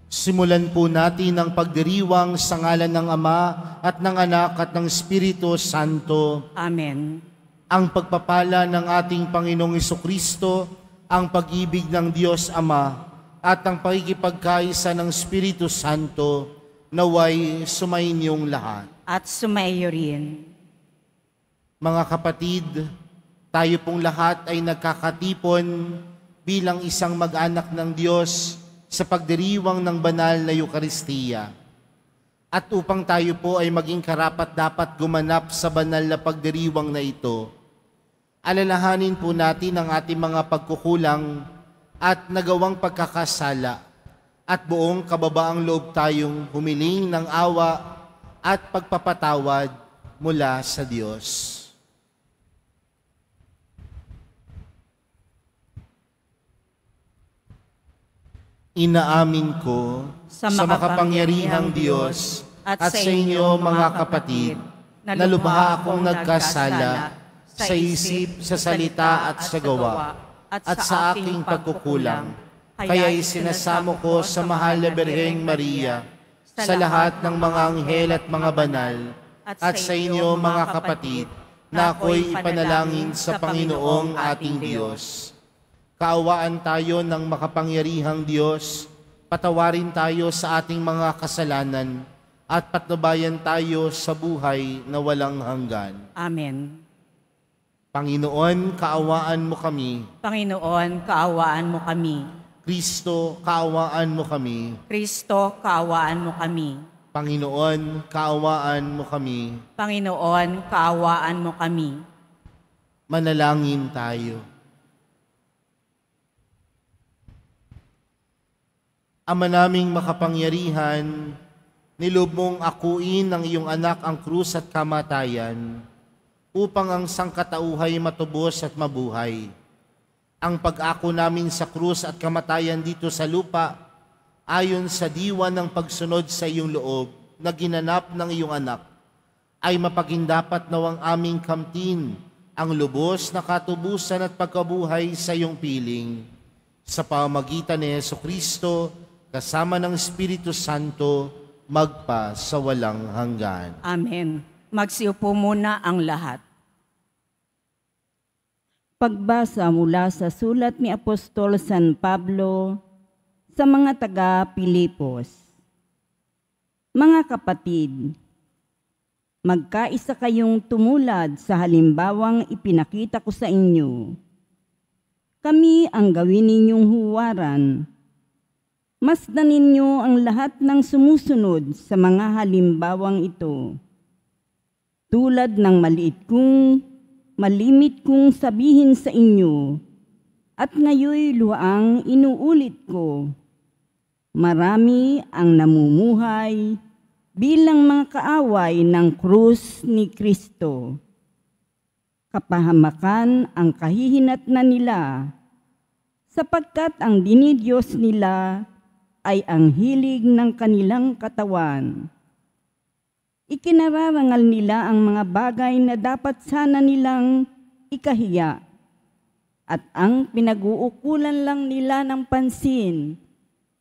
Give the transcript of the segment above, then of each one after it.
Simulan po natin ang pagdiriwang sa ngalan ng Ama at ng Anak at ng Espiritu Santo. Amen. Ang pagpapala ng ating Panginoong Jesucristo, ang pag-ibig ng Diyos Ama, at ang pakikipagkaisa ng Espiritu Santo, naway sumainyong lahat. At sumaiyo rin. Mga kapatid, tayo pong lahat ay nagkakatipon bilang isang mag-anak ng Diyos sa pagdiriwang ng banal na Eukaristiya. At upang tayo po ay maging karapat-dapat gumanap sa banal na pagdiriwang na ito, alalahanin po natin ang ating mga pagkukulang at nagawang pagkakasala at buong kababaang loob tayong humiling ng awa at pagpapatawad mula sa Diyos. Inaamin ko sa makapangyarihang Diyos at sa inyo mga kapatid na lubha akong nagkasala sa isip, sa salita at sa gawa at sa aking pagkukulang. Kaya'y sinasamo ko sa mahal na Birheng Maria, sa lahat ng mga anghel at mga banal, at sa inyo mga kapatid na ako'y ipanalangin sa Panginoong ating Diyos. Kaawaan tayo ng makapangyarihang Diyos, patawarin tayo sa ating mga kasalanan, at patnubayan tayo sa buhay na walang hanggan. Amen. Panginoon, kaawaan mo kami. Panginoon, kaawaan mo kami. Kristo, kaawaan mo kami. Kristo, kaawaan mo kami. Panginoon, kaawaan mo kami. Panginoon, kaawaan mo kami. Manalangin tayo. Ama naming makapangyarihan, nilob mong akuin ng iyong anak ang krus at kamatayan upang ang sangkatauhay matubos at mabuhay. Ang pag-ako namin sa krus at kamatayan dito sa lupa ayon sa diwa ng pagsunod sa iyong loob na ginanap ng iyong anak ay mapagindapat nawang aming kamtin ang lubos na katubusan at pagkabuhay sa iyong piling. Sa pamamagitan ni Jesucristo, kasama ng Espiritu Santo, magpa sa walang hanggan. Amen. Magsiupo muna ang lahat. Pagbasa mula sa sulat ni Apostol San Pablo sa mga taga-Pilipos. Mga kapatid, magkaisa kayong tumulad sa halimbawang ipinakita ko sa inyo. Kami ang gawin ninyong huwaran. Masdan ninyo ang lahat ng sumusunod sa mga halimbawang ito. Tulad ng malimit kong sabihin sa inyo, at ngayoy luang inuulit ko. Marami ang namumuhay bilang mga kaaway ng krus ni Kristo. Kapahamakan ang kahihinatnan nila, sapagkat ang dinidiyos nila ay ang hilig ng kanilang katawan. Ikinararangal nila ang mga bagay na dapat sana nilang ikahiya, at ang pinag-uukulan lang nila ng pansin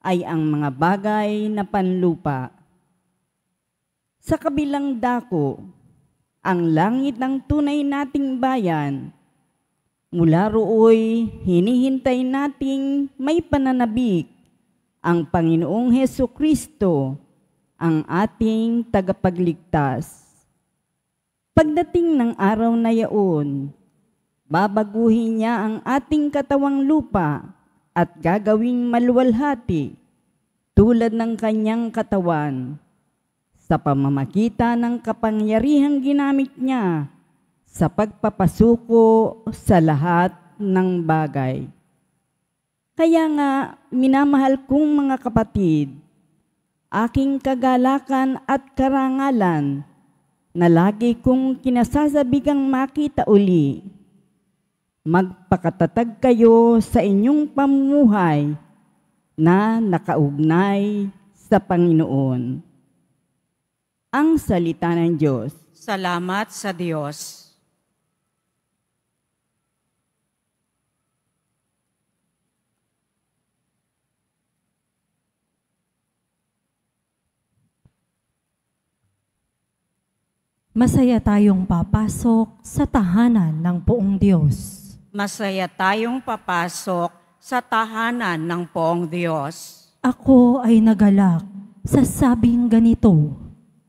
ay ang mga bagay na panlupa. Sa kabilang dako, ang langit ng tunay nating bayan, mula rooy hinihintay nating may pananabik ang Panginoong Hesukristo, ang ating tagapagligtas. Pagdating ng araw na yaon, babaguhin niya ang ating katawang lupa at gagawing maluwalhati tulad ng kanyang katawan sa pamamagitan ng kapangyarihang ginamit niya sa pagpapasuko sa lahat ng bagay. Kaya nga, minamahal kong mga kapatid, aking kagalakan at karangalan na lagi kong kinasasabigang makita uli. Magpakatatag kayo sa inyong pamumuhay na nakaugnay sa Panginoon. Ang salita ng Diyos. Salamat sa Diyos. Masaya tayong papasok sa tahanan ng Poong Diyos. Masaya tayong papasok sa tahanan ng Poong Diyos. Ako ay nagalak sa sabing ganito,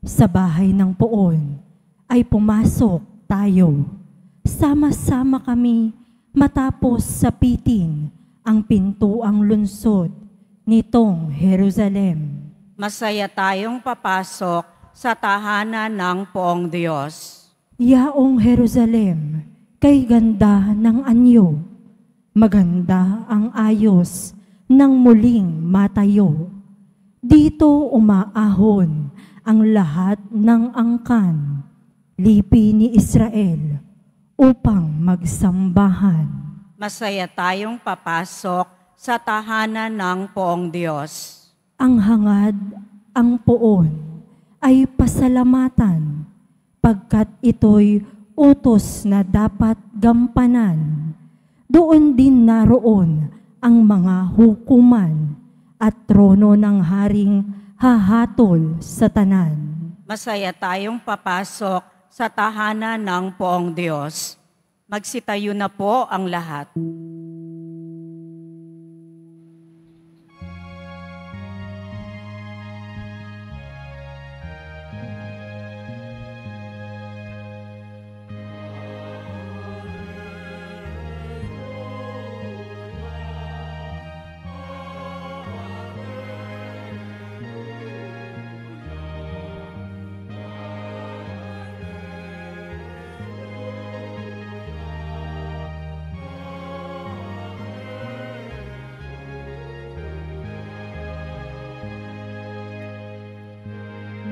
sa bahay ng Poon ay pumasok tayo. Sama-sama kami matapos sapitin ang pintuang lunsod nitong Jerusalem. Masaya tayong papasok sa tahanan ng Poong Diyos. Yaong Jerusalem, kay ganda ng anyo, maganda ang ayos ng muling matayo. Dito umaahon ang lahat ng angkan, lipi ni Israel, upang magsambahan. Masaya tayong papasok sa tahanan ng Poong Diyos. Ang hangad, ang Poon, ay pasalamatan, pagkat ito'y utos na dapat gampanan. Doon din naroon ang mga hukuman at trono ng haring hahatol sa tanan. Masaya tayong papasok sa tahanan ng Poong Diyos. Magsitayo na po ang lahat.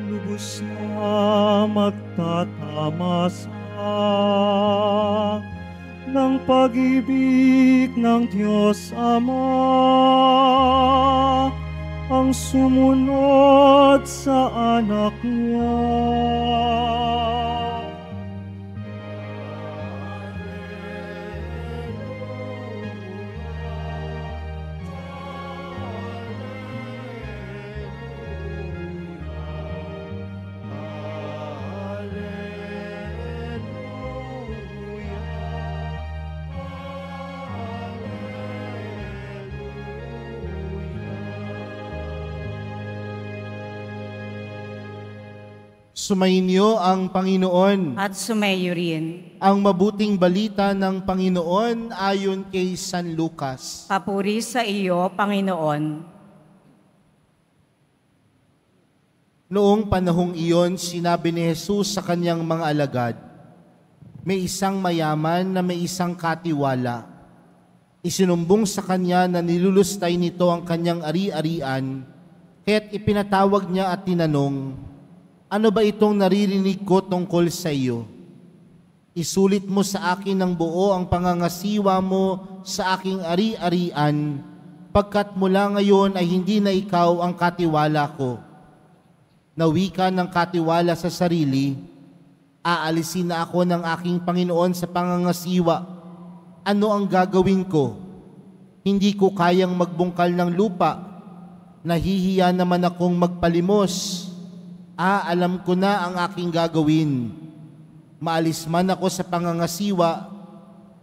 Lubos na magtatamasa ng pag-ibig ng Diyos Ama, ang sumunod sa anak niya. Sumainyo ang Panginoon. At sumayo rin. Ang mabuting balita ng Panginoon ayon kay San Lucas. Papuri sa iyo, Panginoon. Noong panahong iyon, sinabi ni Jesus sa kanyang mga alagad, may isang mayaman na may isang katiwala. Isinumbong sa kanya na nilulustay nito ang kanyang ari-arian, kaya't ipinatawag niya at tinanong, ano ba itong naririnig ko tungkol sa iyo? Isulit mo sa akin ng buo ang pangangasiwa mo sa aking ari-arian, pagkat mula ngayon ay hindi na ikaw ang katiwala ko. Nawika ng katiwala sa sarili, aalisin na ako ng aking Panginoon sa pangangasiwa. Ano ang gagawin ko? Hindi ko kayang magbungkal ng lupa. Nahihiya naman akong magpalimos. Alam ko na ang aking gagawin. Maalis man ako sa pangangasiwa,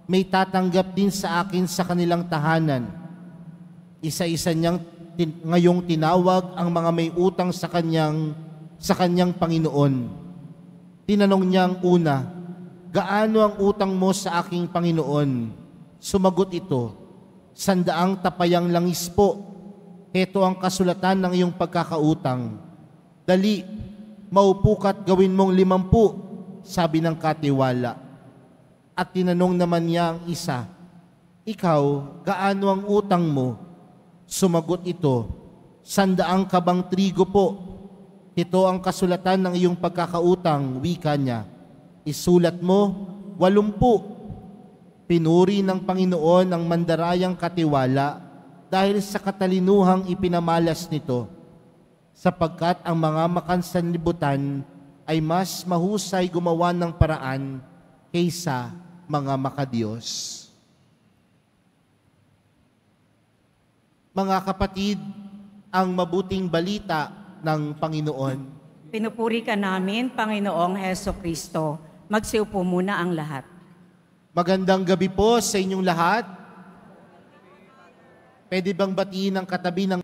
may tatanggap din sa akin sa kanilang tahanan. Isa-isa niyang ngayong tinawag ang mga may utang sa kanyang Panginoon. Tinanong niya ang una, gaano ang utang mo sa aking Panginoon? Sumagot ito, 100 tapayang langis po. Heto ang kasulatan ng iyong pagkakautang. Dali, maupo ka't gawin mong 50, sabi ng katiwala. At tinanong naman niya ang isa, ikaw, gaano ang utang mo? Sumagot ito, 100 kabang trigo po. Ito ang kasulatan ng iyong pagkakautang, wika niya. Isulat mo, 80. Pinuri ng Panginoon ang mandarayang katiwala dahil sa katalinuhang ipinamalas nito, sapagkat ang mga makansanlibutan ay mas mahusay gumawa ng paraan kaysa mga makadiyos. Mga kapatid, ang mabuting balita ng Panginoon. Pinupuri ka namin, Panginoong Heso Kristo. Magsiupo muna ang lahat. Magandang gabi po sa inyong lahat. Pwede bang batiin ang katabi ng...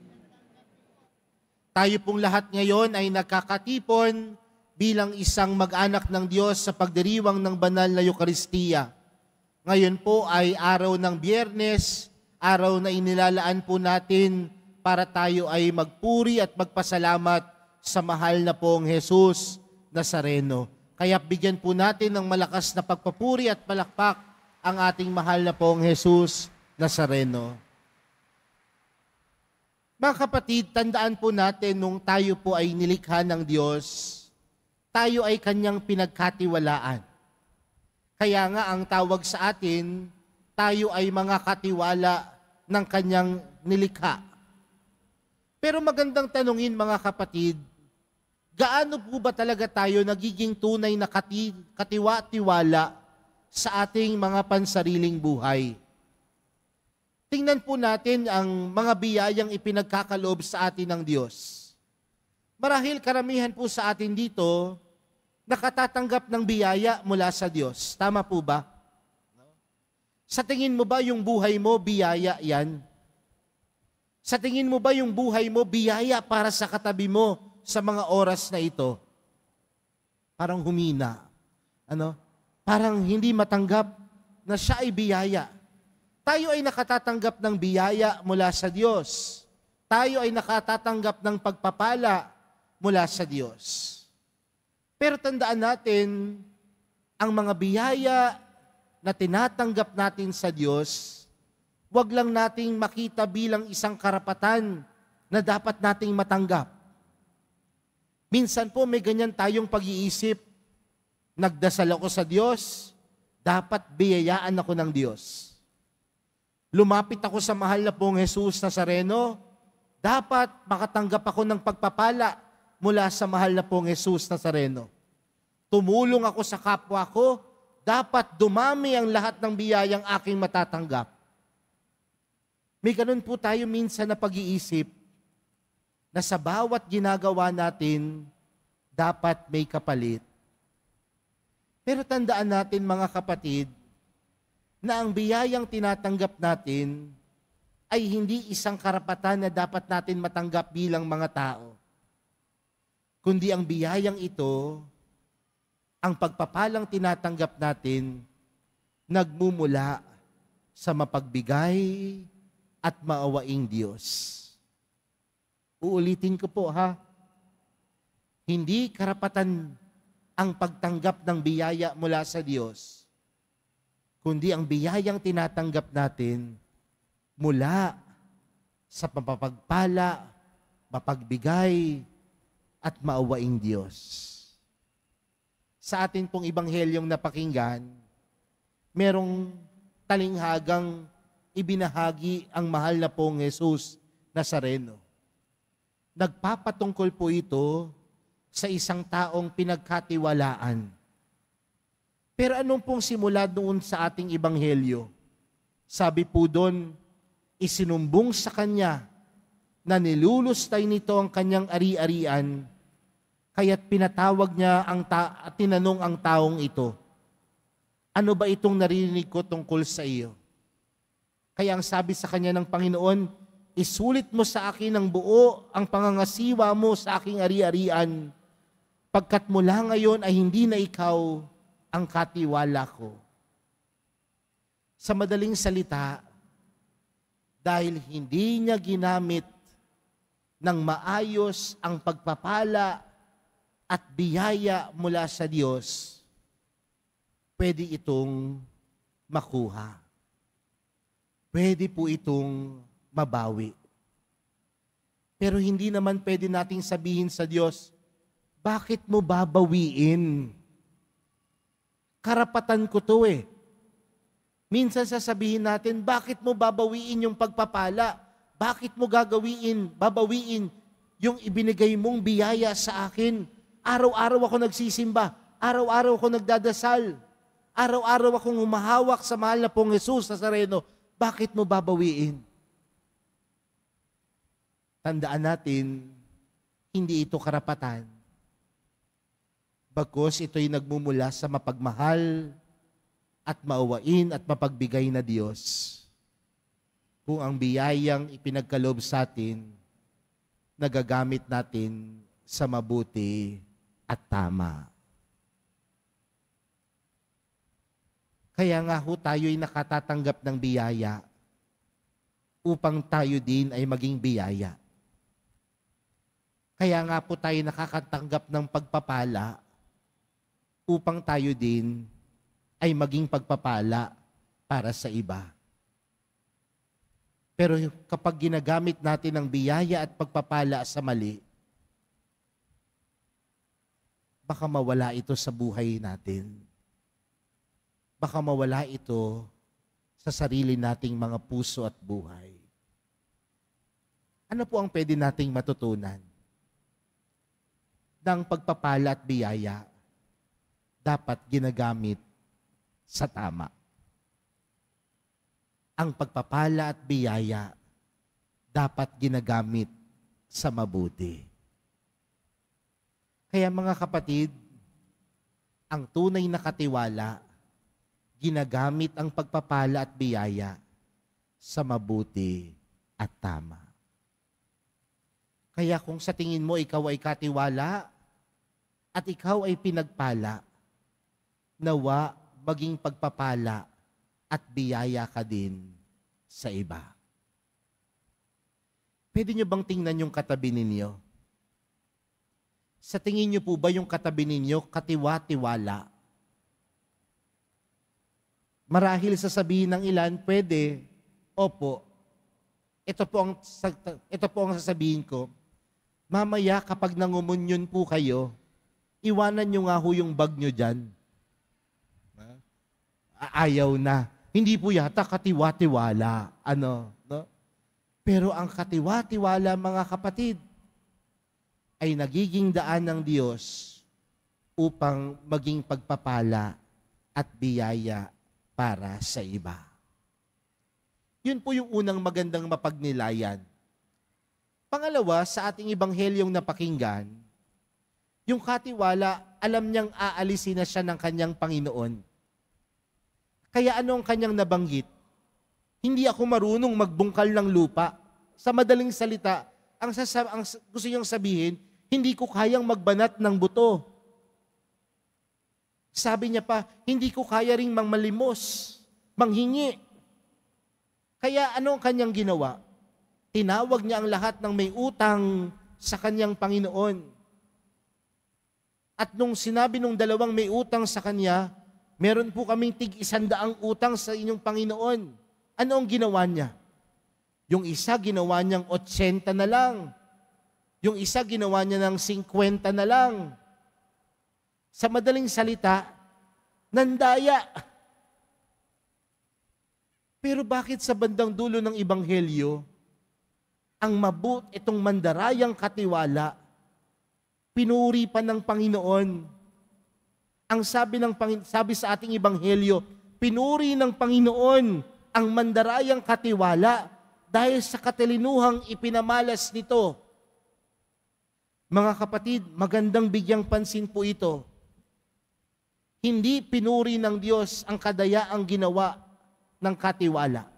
Tayo pong lahat ngayon ay nagkakatipon bilang isang mag-anak ng Diyos sa pagdiriwang ng banal na Eucharistia. Ngayon po ay araw ng Biyernes, araw na inilalaan po natin para tayo ay magpuri at magpasalamat sa mahal na pong Jesus Nazareno. Kaya bigyan po natin ng malakas na pagpapuri at palakpak ang ating mahal na pong Jesus Nazareno. Mga kapatid, tandaan po natin nung tayo po ay nilikha ng Diyos, tayo ay kanyang pinagkatiwalaan. Kaya nga ang tawag sa atin, tayo ay mga katiwala ng kanyang nilikha. Pero magandang tanungin mga kapatid, gaano po ba talaga tayo nagiging tunay na katiwa-tiwala sa ating mga pansariling buhay? Tingnan po natin ang mga biyayang ipinagkakaloob sa atin ng Diyos. Marahil karamihan po sa atin dito, nakatatanggap ng biyaya mula sa Diyos. Tama po ba? Sa tingin mo ba yung buhay mo, biyaya yan? Sa tingin mo ba yung buhay mo, biyaya para sa katabi mo sa mga oras na ito? Parang humina. Parang hindi matanggap na siya ay biyaya. Tayo ay nakatatanggap ng biyaya mula sa Diyos. Tayo ay nakatatanggap ng pagpapala mula sa Diyos. Pero tandaan natin, ang mga biyaya na tinatanggap natin sa Diyos, wag lang nating makita bilang isang karapatan na dapat nating matanggap. Minsan po may ganyan tayong pag-iisip, nagdasal ako sa Diyos, dapat biyayaan ako ng Diyos. Lumapit ako sa mahal na pong Jesus Nazareno, dapat makatanggap ako ng pagpapala mula sa mahal na pong Jesus Nazareno. Tumulong ako sa kapwa ko, dapat dumami ang lahat ng biyayang aking matatanggap. May ganun po tayo minsan na pag-iisip na sa bawat ginagawa natin, dapat may kapalit. Pero tandaan natin mga kapatid, na ang biyayang tinatanggap natin ay hindi isang karapatan na dapat natin matanggap bilang mga tao. Kundi ang biyayang ito, ang pagpapalang tinatanggap natin, nagmumula sa mapagbigay at maawaing Diyos. Uulitin ko po ha, hindi karapatan ang pagtanggap ng biyaya mula sa Diyos, kundi ang biyayang tinatanggap natin mula sa mapapagpala, mapagbigay, at maawaing Diyos. Sa atin pong ibanghelyong napakinggan, merong talinghagang ibinahagi ang mahal na pong Jesus Nazareno. Nagpapatungkol po ito sa isang taong pinagkatiwalaan. Pero anong pong simula doon sa ating ebanghelyo? Sabi po doon, isinumbong sa kanya na nilulustay nito ang kanyang ari-arian, kaya't pinatawag niya at tinanong ang taong ito, ano ba itong narinig ko tungkol sa iyo? Kaya ang sabi sa kanya ng Panginoon, isulit mo sa akin ng buo ang pangangasiwa mo sa aking ari-arian, pagkat mula ngayon ay hindi na ikaw ang katiwala ko. Sa madaling salita, dahil hindi niya ginamit ng maayos ang pagpapala at biyaya mula sa Diyos, pwede itong makuha. Pwede po itong mabawi. Pero hindi naman pwede nating sabihin sa Diyos, bakit mo babawiin? Karapatan ko to eh. Minsan sasabihin natin, bakit mo babawiin yung pagpapala? Bakit mo babawiin yung ibinigay mong biyaya sa akin? Araw-araw ako nagsisimba. Araw-araw ako nagdadasal. Araw-araw akong humahawak sa mahal na pong Jesus Nazareno. Bakit mo babawiin? Tandaan natin, hindi ito karapatan. bagkus ito'y nagmumula sa mapagmahal at mauwain at mapagbigay na Diyos. Kung ang biyayang ipinagkaloob sa atin, nagagamit natin sa mabuti at tama. Kaya nga ho tayo'y nakatatanggap ng biyaya upang tayo din ay maging biyaya. Kaya nga po tayo nakakatanggap ng pagpapala upang tayo din ay maging pagpapala para sa iba. Pero kapag ginagamit natin ang biyaya at pagpapala sa mali, baka mawala ito sa buhay natin. Baka mawala ito sa sarili nating mga puso at buhay. Ano po ang pwede nating matutunan? Ng pagpapala at biyaya, dapat ginagamit sa tama. Ang pagpapala at biyaya, dapat ginagamit sa mabuti. Kaya mga kapatid, ang tunay na katiwala, ginagamit ang pagpapala at biyaya sa mabuti at tama. Kaya kung sa tingin mo ikaw ay katiwala at ikaw ay pinagpala, nawa maging pagpapala at biyaya ka din sa iba. Pwede nyo bang tingnan yung katabi ninyo? Sa tingin nyo po ba yung katabi ninyo katiwa-tiwala? Marahil sasabihin ng ilan, pwede, opo. Ito po ang sasabihin ko. Mamaya kapag nangumunyon po kayo, iwanan nyo nga ho yung bag nyo dyan. Ayaw na. Hindi po yata katiwa-tiwala. No? Pero ang katiwa-tiwala, mga kapatid, ay nagiging daan ng Diyos upang maging pagpapala at biyaya para sa iba. Yun po yung unang magandang mapagnilayan. Pangalawa, sa ating ibanghelyong napakinggan, yung katiwala, alam niyang aalisin na siya ng kanyang Panginoon. Kaya ano ang kanyang nabanggit? Hindi ako marunong magbungkal ng lupa. Sa madaling salita, ang gusto niyang sabihin, hindi ko kayang magbanat ng buto. Sabi niya pa, hindi ko kaya ring mangmalimos, manghingi. Kaya ano ang kanyang ginawa? Tinawag niya ang lahat ng may utang sa kanyang Panginoon. At nung sinabi nung dalawang may utang sa kanya, meron po kaming tig-100 utang sa inyong Panginoon. Ano ang ginawa niya? Yung isa ginawa niyang 80 na lang. Yung isa ginawa niya ng 50 na lang. Sa madaling salita, nandaya. Pero bakit sa bandang dulo ng Ebanghelyo, ang itong mandarayang katiwala, pinuri pa ng Panginoon? Ang sabi sa ating Ebanghelyo, pinuri ng Panginoon ang mandarayang katiwala dahil sa katalinuhang ipinamalas nito. Mga kapatid, magandang bigyang pansin po ito. Hindi pinuri ng Diyos ang kadayaang ginawa ng katiwala.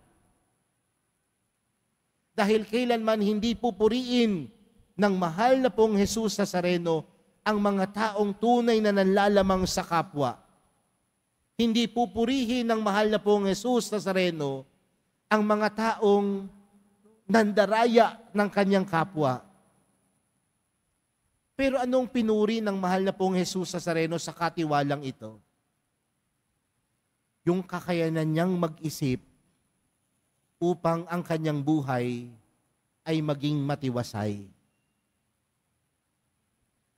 Dahil kailanman hindi pupuriin ng mahal na pong Jesus Nazareno ang mga taong tunay na nanlalamang sa kapwa. Hindi pupurihin ng mahal na pong Jesus Nazareno ang mga taong nandaraya ng kanyang kapwa. Pero anong pinuri ng mahal na pong Jesus Nazareno sa katiwalang ito? Yung kakayanan niyang mag-isip upang ang kanyang buhay ay maging matiwasay.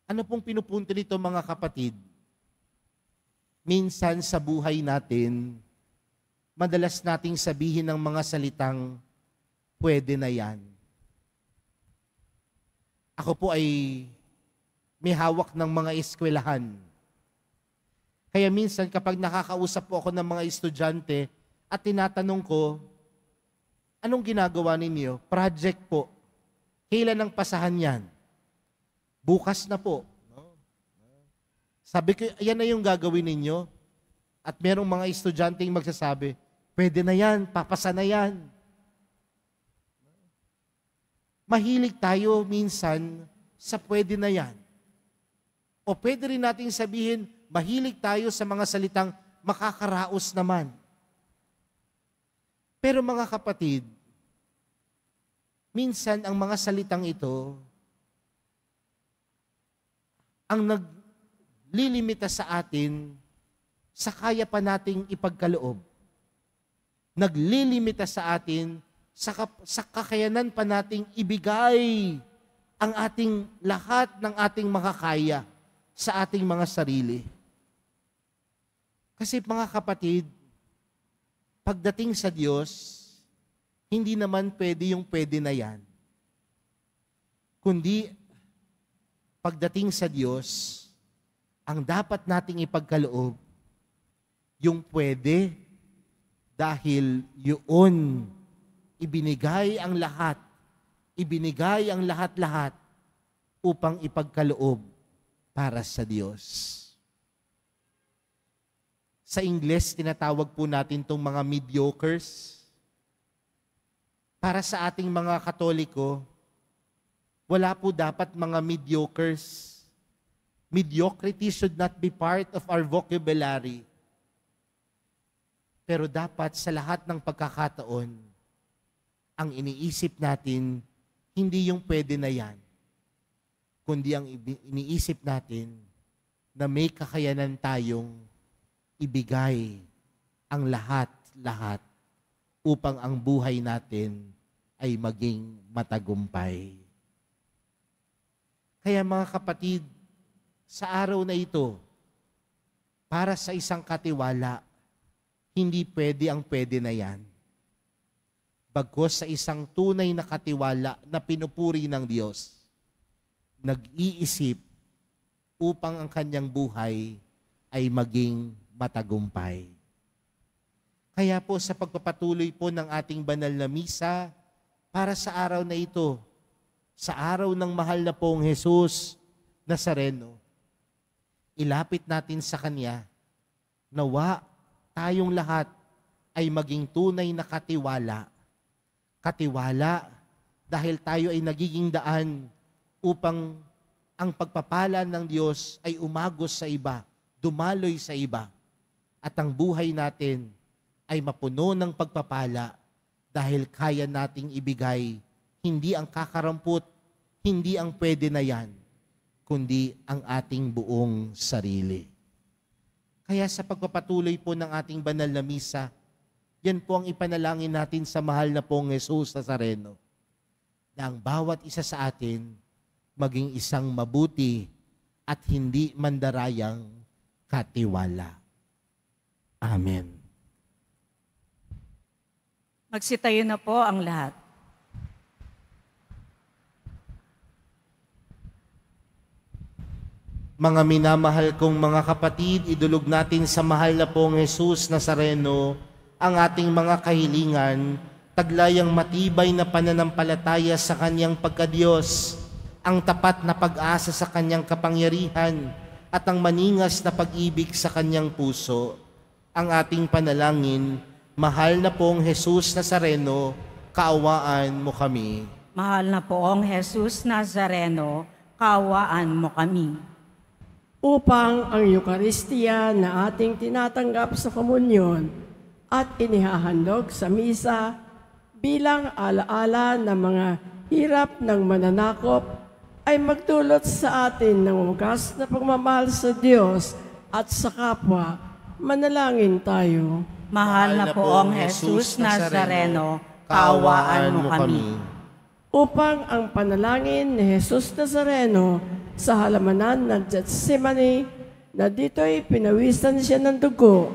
Ano pong pinupunto nito, mga kapatid? Minsan sa buhay natin, madalas nating sabihin ng mga salitang, pwede na yan. Ako po ay may hawak ng mga eskwelahan. Kaya minsan kapag nakakausap po ako ng mga estudyante at tinatanong ko, anong ginagawa ninyo? Project po. Kailan ang pasahan yan? Bukas na po. Sabi ko, yan na yung gagawin ninyo. At merong mga estudyanteng magsasabi, pwede na yan, papasa na yan. Mahilig tayo minsan sa pwede na yan. O pwede rin nating sabihin, mahilig tayo sa mga salitang makakaraos naman. Pero mga kapatid, minsan ang mga salitang ito ang naglilimita sa atin sa kaya pa nating ipagkaloob. Naglilimita sa atin sa kakayanan pa nating ibigay ang ating lahat ng ating makakaya sa ating mga sarili. Kasi mga kapatid, pagdating sa Diyos, hindi naman pwede yung pwede na yan. Kundi, pagdating sa Diyos, ang dapat nating ipagkaloob, yung pwede, dahil yun, ibinigay ang lahat, ibinigay ang lahat-lahat upang ipagkaloob para sa Diyos. Sa Ingles, tinatawag po natin itong mga mediocres. Para sa ating mga Katoliko, wala po dapat mga mediocres. Mediocrity should not be part of our vocabulary. Pero dapat sa lahat ng pagkakataon, ang iniisip natin, hindi yung pwede na yan, kundi ang iniisip natin na may kakayanan tayong ibigay ang lahat-lahat upang ang buhay natin ay maging matagumpay. Kaya mga kapatid, sa araw na ito, para sa isang katiwala, hindi pwede ang pwede na yan. Bagkus sa isang tunay na katiwala na pinupuri ng Diyos, nag-iisip upang ang kanyang buhay ay maging matagumpay. Kaya po sa pagpapatuloy po ng ating banal na misa, para sa araw na ito, sa araw ng mahal na pong Jesus Nazareno, ilapit natin sa Kanya, nawa tayong lahat ay maging tunay na katiwala. Katiwala dahil tayo ay nagiging daan upang ang pagpapala ng Diyos ay umagos sa iba, dumaloy sa iba. At ang buhay natin ay mapuno ng pagpapala dahil kaya nating ibigay hindi ang kakarampot, hindi ang pwede na yan, kundi ang ating buong sarili. Kaya sa pagpapatuloy po ng ating banal na misa, yan po ang ipanalangin natin sa mahal na pong Jesus Nazareno, na ang bawat isa sa atin maging isang mabuti at hindi mandarayang katiwala. Amen. Magsitayo na po ang lahat. Mga minamahal kong mga kapatid, idulog natin sa mahal na pong Jesus Nazareno ang ating mga kahilingan, taglayang matibay na pananampalataya sa Kanyang pagkadiyos, ang tapat na pag-asa sa Kanyang kapangyarihan, at ang maningas na pag-ibig sa Kanyang puso. Ang ating panalangin, mahal na pong Jesus Nazareno, kaawaan mo kami. Mahal na poong Jesus Nazareno, kaawaan mo kami. Upang ang Eucharistia na ating tinatanggap sa komunyon at inihahandog sa misa bilang alaala ng mga hirap ng mananakop ay magdulot sa atin ng wagas na pagmamahal sa Diyos at sa kapwa. Manalangin tayo. Mahal na poong Jesus Nazareno, kaawaan mo kami. Upang ang panalangin ni Jesus Nazareno sa halamanan ng Getsemani na dito'y pinawisan siya ng dugo,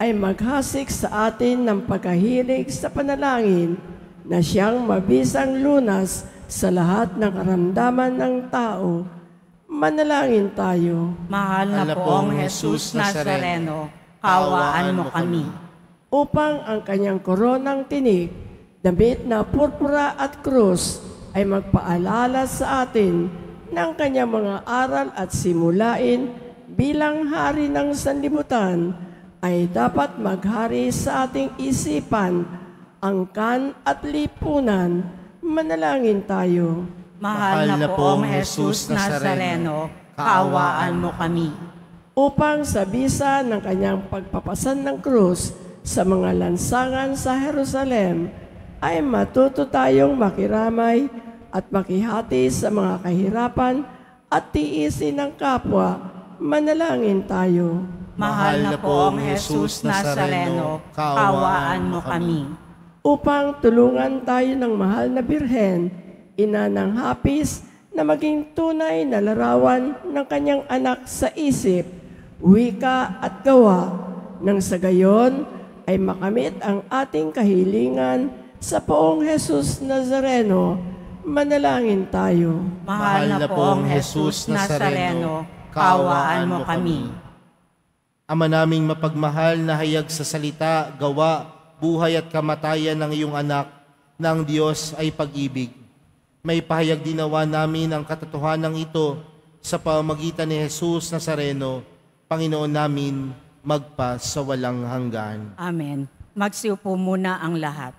ay maghasik sa atin ng pagkahilig sa panalangin na siyang mabisang lunas sa lahat ng karamdaman ng tao. Manalangin tayo. Mahal na poong Jesus Nazareno, kaawaan mo kami. Upang ang kanyang koronang tinik, damit na purpura at krus, ay magpaalala sa atin ng kanyang mga aral at simulain bilang hari ng sanlibutan ay dapat maghari sa ating isipan, angkan at lipunan. Manalangin tayo. Mahal na poong Jesus Nazareno, kaawaan mo kami. Upang sa bisa ng kanyang pagpapasan ng krus sa mga lansangan sa Jerusalem, ay matuto tayong makiramay at makihati sa mga kahirapan at tiisin ng kapwa. Manalangin tayo. Mahal na poong Jesus Nazareno, kaawaan mo kami. Upang tulungan tayo ng mahal na Birhen, ina ng hapis, na maging tunay na larawan ng kanyang anak sa isip, wika at gawa, nang sa gayon ay makamit ang ating kahilingan sa poong Jesus Nazareno. Manalangin tayo. Mahal na poong Jesus Nazareno, kaawaan mo kami. Ama naming mapagmahal na hayag sa salita, gawa, buhay at kamatayan ng iyong anak, na ang Diyos ay pag-ibig. May pahayag dinawa namin ang katotohanan ito sa pamamagitan ni Jesus Nazareno, Panginoon namin, magpa sa walang hanggan. Amen. Magsiupo muna ang lahat.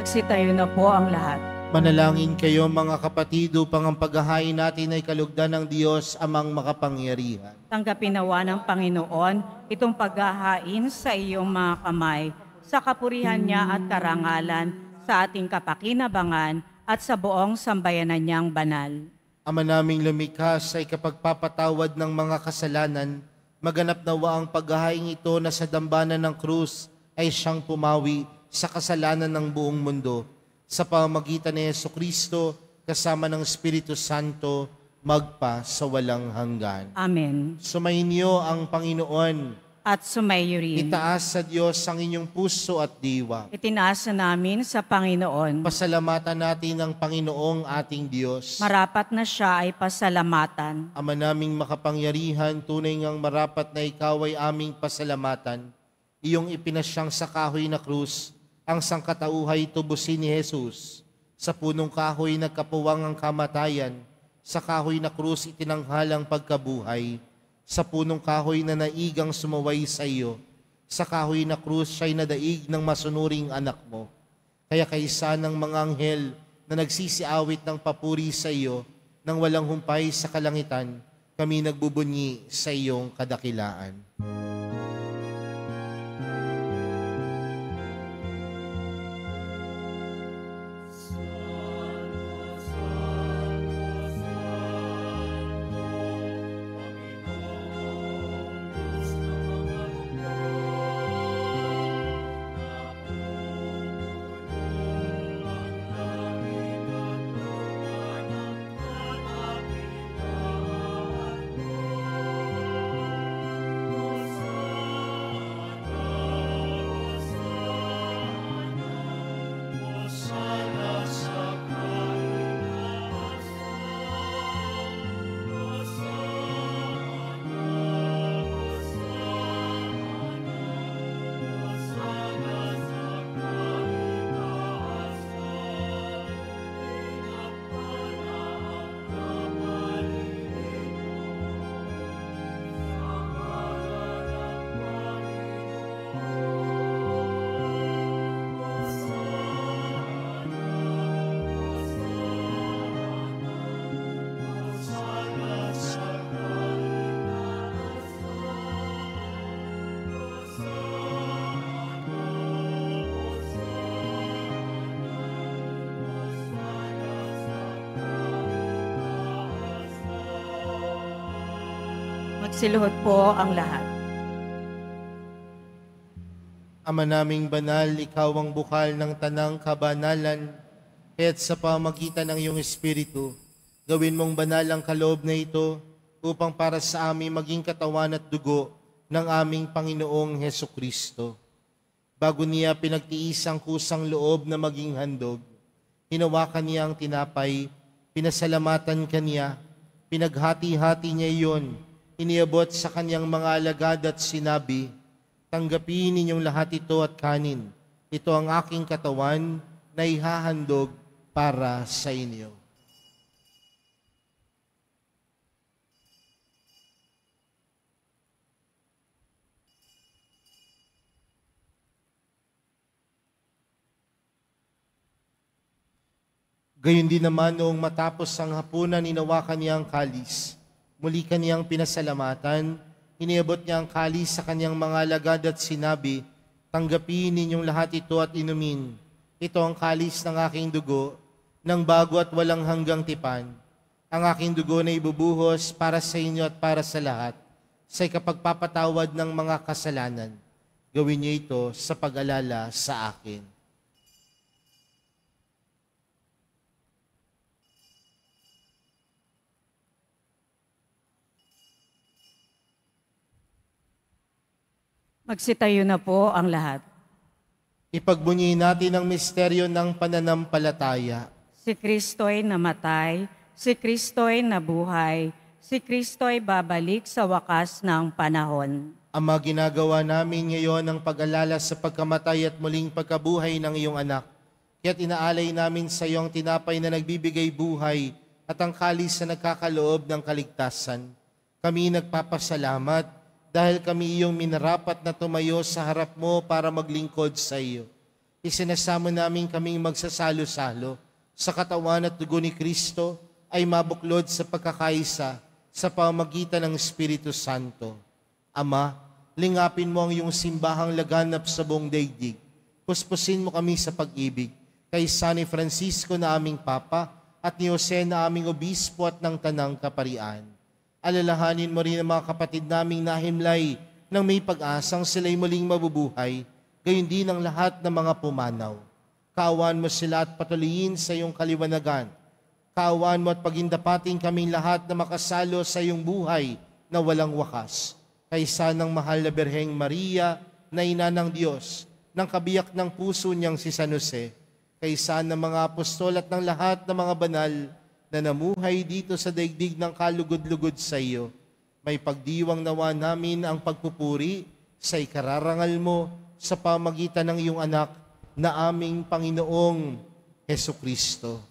Magsitayo na po ang lahat. Manalangin kayo mga kapatid upang ang paghahain natin ay kalugdan ng Diyos amang makapangyarihan. Tanggapin nawa ng Panginoon itong paghahain sa iyong mga kamay, sa kapurihan niya at karangalan, sa ating kapakinabangan at sa buong sambayanan niyang banal. Ama naming lumikha sa ikapagpapatawad ng mga kasalanan, maganap nawa ang paghahain ito na sa dambana ng krus ay siyang pumawi sa kasalanan ng buong mundo. Sa pamamagitan ni Jesucristo, kasama ng Espiritu Santo, magpa sa walang hanggan. Amen. Sumainyo ang Panginoon. At sumayo rin. Itaas sa Diyos ang inyong puso at diwa. Itinaas na namin sa Panginoon. Pasalamatan natin ang Panginoong ating Diyos. Marapat na siya ay pasalamatan. Ama naming makapangyarihan, tunay ngang marapat na ikaw ay aming pasalamatan. Iyong ipinasyang sa kahoy na krus, ang sangkatauhay tubusin ni Jesus. Sa punong kahoy nagkapuwang ang kamatayan, sa kahoy na krus itinanghal ang pagkabuhay. Sa punong kahoy na naigang sumaway sa iyo, sa kahoy na krus siya'y nadaig ng masunuring anak mo. Kaya kaisa ng mga anghel na nagsisiawit ng papuri sa iyo, nang walang humpay sa kalangitan, kami nagbubunyi sa iyong kadakilaan. Magsiluhod po ang lahat. Ama naming banal, ikaw ang bukal ng tanang kabanalan, kaya't sa pamagitan ng iyong Espiritu, gawin mong banal ang kaloob na ito upang para sa amin maging katawan at dugo ng aming Panginoong Hesukristo. Bago niya pinagtiis ang kusang loob na maging handog, hinawakan niya ang tinapay, pinasalamatan kaniya, pinaghati-hati niya iyon, iniabot sa kanyang mga alagad at sinabi, tanggapin ninyong lahat ito at kanin. Ito ang aking katawan na ihahandog para sa inyo. Gayon din naman noong matapos ang hapunan, hinawakan niya ang kalis. Muli kaniyang pinasalamatan, iniabot niya ang kalis sa kanyang mga alagad at sinabi, tanggapin ninyong lahat ito at inumin. Ito ang kalis ng aking dugo, ng bago at walang hanggang tipan. Ang aking dugo na ibubuhos para sa inyo at para sa lahat, sa ikapagpapatawad ng mga kasalanan. Gawin niyo ito sa pag-alala sa akin. Magsitayo na po ang lahat. Ipagbunyi natin ang misteryo ng pananampalataya. Si Kristo'y namatay, si Kristo'y nabuhay, si Kristo'y babalik sa wakas ng panahon. Ama, ginagawa namin ngayon ang pag-alala sa pagkamatay at muling pagkabuhay ng iyong anak. Kaya't inaalay namin sa iyo ang tinapay na nagbibigay buhay at ang kalis na nagkakaloob ng kaligtasan. Kami nagpapasalamat dahil kami iyong minarapat na tumayo sa harap mo para maglingkod sa iyo. Isinasamo namin kaming magsasalo-salo sa katawan at dugo ni Kristo ay mabuklod sa pagkakaisa sa pamamagitan ng Espiritu Santo. Ama, lingapin mo ang iyong simbahang laganap sa buong daigdig. Puspusin mo kami sa pag-ibig kay San Francisco na aming Papa at ni Jose na aming Obispo at ng Tanang Kaparian. Alalahanin mo rin ang mga kapatid naming nahimlay nang may pag-asang sila'y muling mabubuhay, gayon din ang lahat ng mga pumanaw. Kaawaan mo sila at patuloyin sa iyong kaliwanagan. Kaawaan mo at pagindapating kaming lahat na makasalo sa iyong buhay na walang wakas. Kaysa ng mahal na Birheng Maria, na ina ng Diyos, ng kabiyak ng puso niyang si San Jose, kaysa ng mga apostol at ng lahat ng mga banal na namuhay dito sa daigdig ng kalugod-lugod sa iyo, may pagdiwang nawa namin ang pagpupuri sa ikararangal mo sa pamagitan ng iyong anak na aming Panginoong Hesukristo.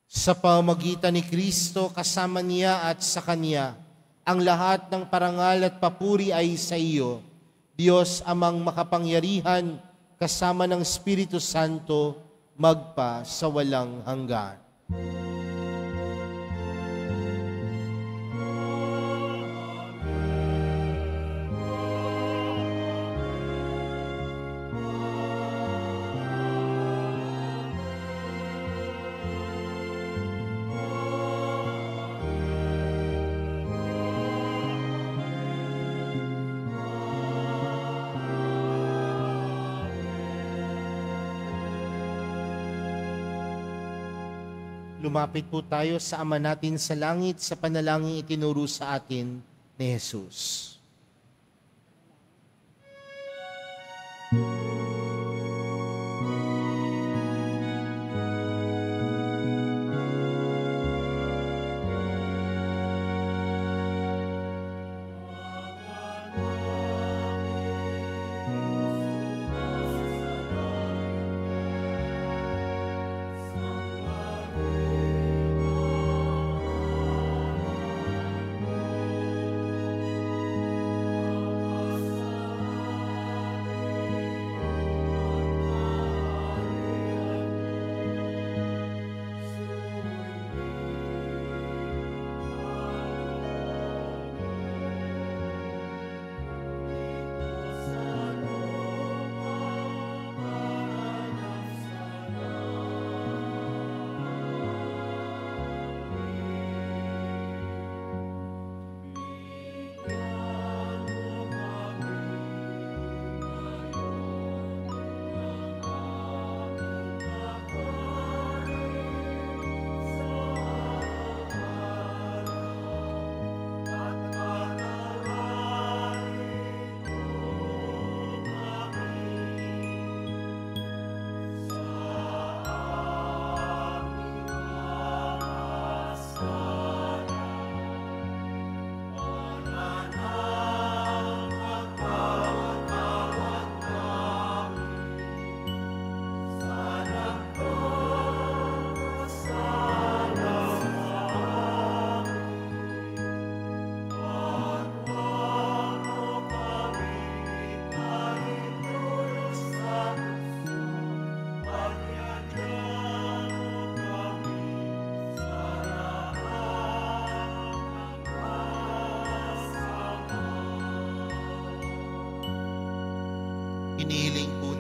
Sa pamagitan ni Kristo, kasama niya at sa Kanya, ang lahat ng parangal at papuri ay sa iyo, Diyos amang makapangyarihan, kasama ng Espiritu Santo, magpa sa walang hanggan. Lumapit po tayo sa Ama natin sa langit sa panalangin itinuro sa atin ni Jesus.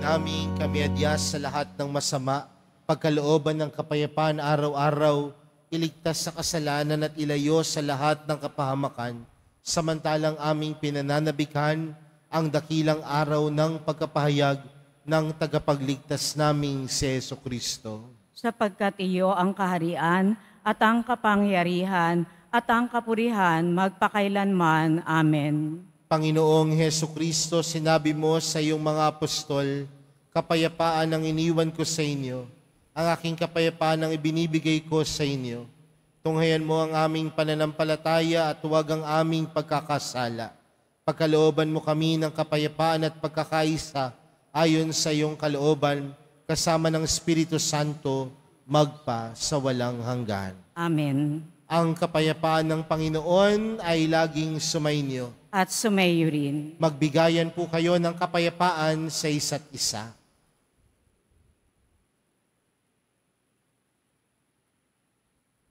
namin kami adyas sa lahat ng masama, pagkalooban ng kapayapaan araw-araw, iligtas sa kasalanan at ilayo sa lahat ng kapahamakan, samantalang aming pinananabikan ang dakilang araw ng pagkapahayag ng tagapagligtas naming si Jesucristo. Sapagkat iyo ang kaharian at ang kapangyarihan at ang kapurihan magpakailanman. Amen. Panginoong Jesucristo, sinabi mo sa iyong mga apostol, kapayapaan ang iniwan ko sa inyo, ang aking kapayapaan ang ibinibigay ko sa inyo. Tunghayan mo ang aming pananampalataya at huwag ang aming pagkakasala. Pagkalooban mo kami ng kapayapaan at pagkakaisa ayon sa iyong kalooban, kasama ng Espiritu Santo, magpa sa walang hanggan. Amen. Ang kapayapaan ng Panginoon ay laging sumainyo. At sumayo rin. Magbigayan po kayo ng kapayapaan sa isa't isa.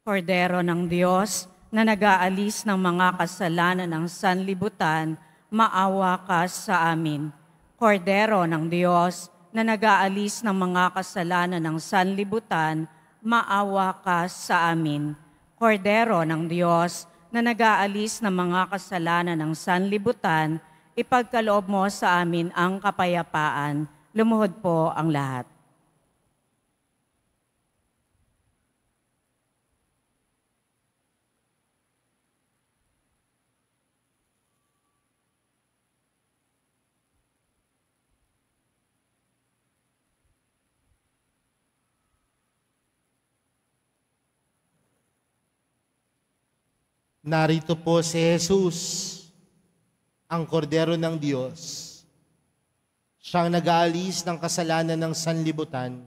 Kordero ng Diyos, na nag-aalis ng mga kasalanan ng sanlibutan, maawa ka sa amin. Kordero ng Diyos, na nag-aalis ng mga kasalanan ng sanlibutan, maawa ka sa amin. Kordero ng Diyos, na nag-aalis ng mga kasalanan ng sanlibutan, ipagkaloob mo sa amin ang kapayapaan. Lumuhod po ang lahat. Narito po si Jesus, ang kordero ng Diyos. Siyang nag-aalis ng kasalanan ng sanlibutan,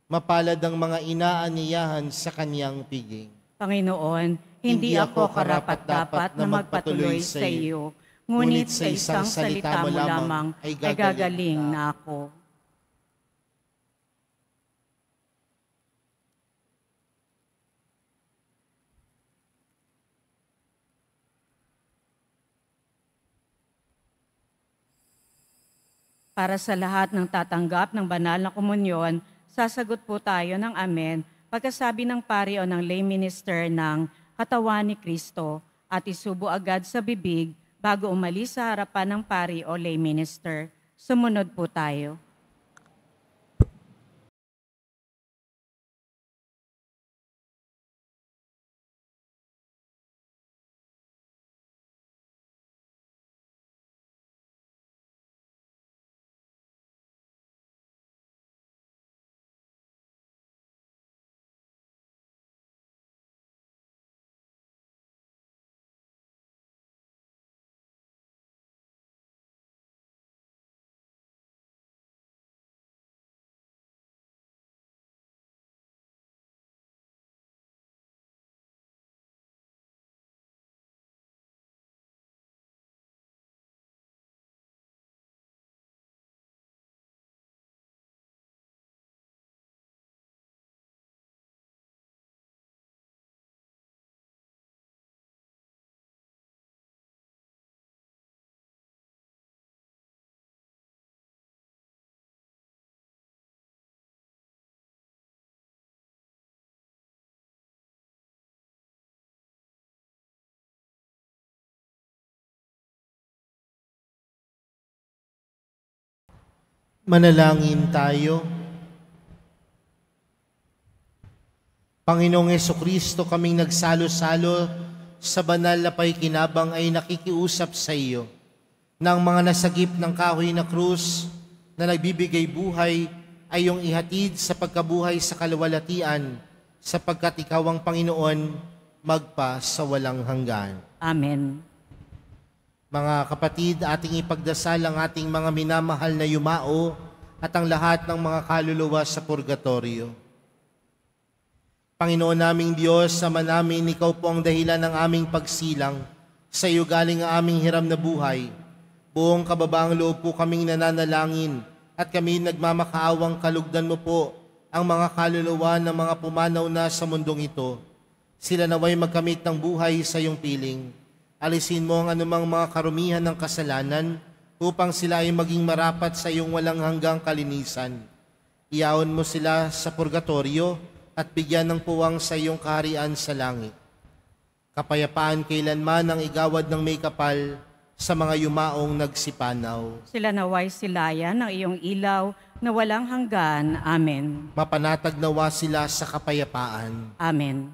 mapalad ang mga inaaniyahan sa kaniyang piging. Panginoon, hindi ako karapat-dapat na magpatuloy sa iyo, ngunit sa isang salita mo lamang ay gagaling na ako. Para sa lahat ng tatanggap ng banal na komunyon, sasagot po tayo ng amen pagkasabi ng pari o ng lay minister ng katawan ni Kristo at isubo agad sa bibig bago umalis sa harapan ng pari o lay minister. Sumunod po tayo. Manalangin tayo. Panginoong Jesucristo, kaming nagsalo-salo sa banal na paikinabang ay nakikiusap sa iyo ng mga nasagip ng kahoy na krus na nagbibigay buhay ay iyong ihatid sa pagkabuhay sa kaluwalhatian, sapagkat ikaw ang Panginoon magpa sa walang hanggan. Amen. Mga kapatid, ating ipagdasal ang ating mga minamahal na yumao at ang lahat ng mga kaluluwa sa purgatorio. Panginoon naming Diyos, Ama namin, Ikaw po ang dahilan ng aming pagsilang. Sa iyo galing ang aming hiram na buhay. Buong kababaang loob po kaming nananalangin at kami nagmamakaawang kalugdan mo po ang mga kaluluwa ng mga pumanaw na sa mundong ito. Sila naway magkamit ng buhay sa iyong piling. Alisin mo ang anumang mga karumihan ng kasalanan upang sila ay maging marapat sa iyong walang hanggang kalinisan. Iyaon mo sila sa purgatorio at bigyan ng puwang sa iyong kaharian sa langit. Kapayapaan kailanman ang igawad ng may kapal sa mga yumaong nagsipanaw. Sila naway silayan ng iyong ilaw na walang hanggan. Amen. Mapanatag nawa sila sa kapayapaan. Amen.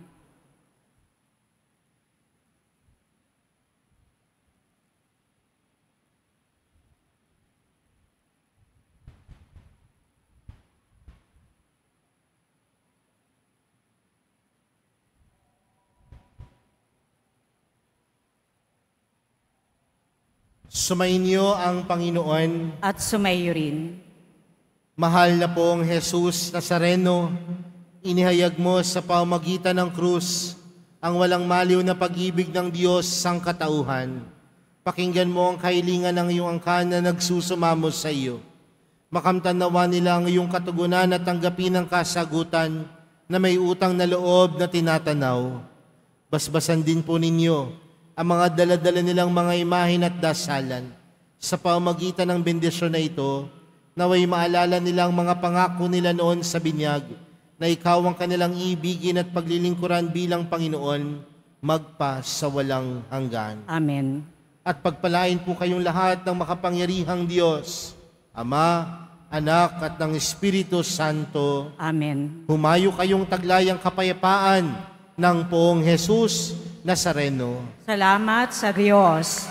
Sumainyo ang Panginoon. At sumayo rin. Mahal na pong Jesus Nazareno, inihayag mo sa pamamagitan ng krus ang walang maliw na pag-ibig ng Diyos sang katauhan. Pakinggan mo ang kahilingan ng iyong angkan na nagsusumamo sa iyo. Makamtan nawa nila ang iyong katugunan at tanggapin ang kasagutan na may utang na loob na tinatanaw. Basbasan din po ninyo ang mga daladala nilang mga imahin at dasalan. Sa pamamagitan ng bendisyon na ito, naway maalala nilang mga pangako nila noon sa binyag, na ikaw ang kanilang ibigin at paglilingkuran bilang Panginoon, magpa sa walang hanggan. Amen. At pagpalain po kayong lahat ng makapangyarihang Diyos, Ama, Anak at ng Espiritu Santo. Amen. Humayo kayong taglayang kapayapaan ng Poong Jesus Nazareno. Salamat sa Diyos.